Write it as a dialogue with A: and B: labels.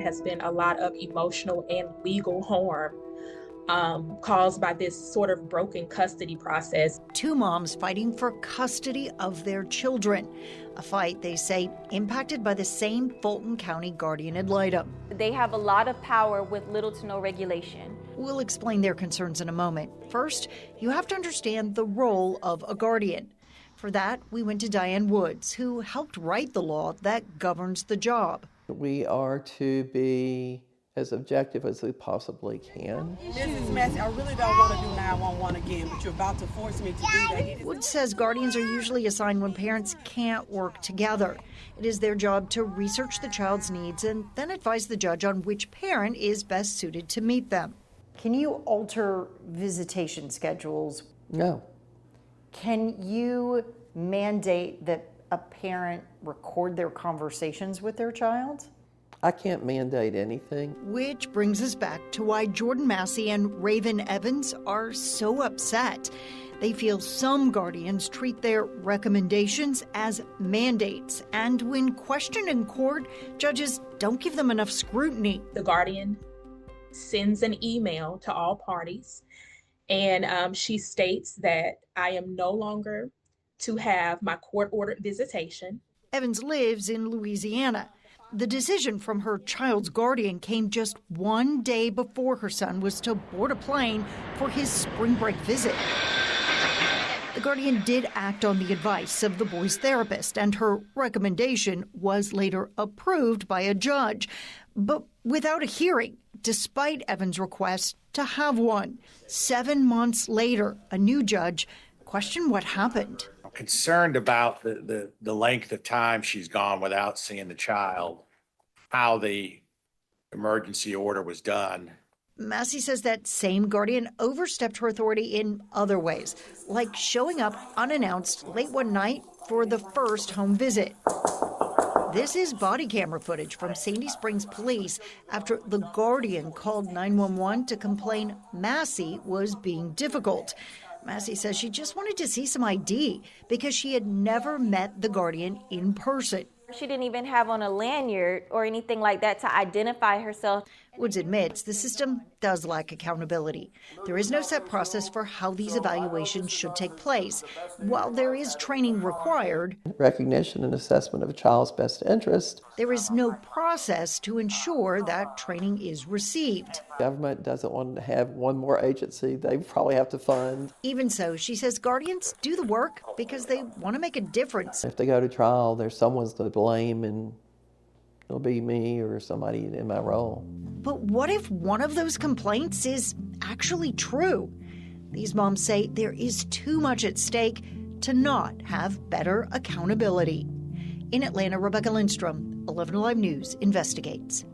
A: has been a lot of emotional and legal harm caused by this sort of broken custody process.
B: Two moms fighting for custody of their children, a fight they say impacted by the same Fulton County guardian ad litem.
C: They have a lot of power with little to no regulation.
B: We'll explain their concerns in a moment. First, you have to understand the role of a guardian. For that, we went to Diane Woods, who helped write the law that governs the job.
D: We are to be as objective as we possibly can.
E: Mrs. Massey, I really don't want to do 911 again, but you're about to force me to do that.
B: Woods says guardians are usually assigned when parents can't work together. It is their job to research the child's needs and then advise the judge on which parent is best suited to meet them.
F: Can you alter visitation schedules?
D: No.
F: Can you mandate that a parent record their conversations with their child?
D: I can't mandate anything.
B: Which brings us back to why Jordan Massey and Raven Evans are so upset. They feel some guardians treat their recommendations as mandates, and when questioned in court, judges don't give them enough scrutiny.
A: The guardian sends an email to all parties, and she states that I am no longer to have my court-ordered visitation.
B: Evans lives in Louisiana. The decision from her child's guardian came just one day before her son was to board a plane for his spring break visit. The guardian did act on the advice of the boy's therapist, and her recommendation was later approved by a judge, but without a hearing, despite Evans' request to have one. 7 months later, a new judge questioned what happened.
G: I'm concerned about the length of time she's gone without seeing the child, how the emergency order was done.
B: Massey says that same guardian overstepped her authority in other ways, like showing up unannounced late one night for the first home visit. This is body camera footage from Sandy Springs Police after the guardian called 911 to complain Massey was being difficult. Massey says she just wanted to see some ID because she had never met the guardian in person.
C: She didn't even have on a lanyard or anything like that to identify herself.
B: Woods admits the system does lack accountability. There is no set process for how these evaluations should take place. While there is training required,
D: Recognition and assessment of a child's best interest.
B: there is no process to ensure that training is received.
D: Government doesn't want to have one more agency they probably have to fund.
B: Even so, she says guardians do the work because they want to make a difference.
D: If they go to trial, there's someone's to blame, and it'll be me or somebody in my role.
B: But what if one of those complaints is actually true? These moms say there is too much at stake to not have better accountability. In Atlanta, Rebecca Lindstrom, 11 Alive News investigates.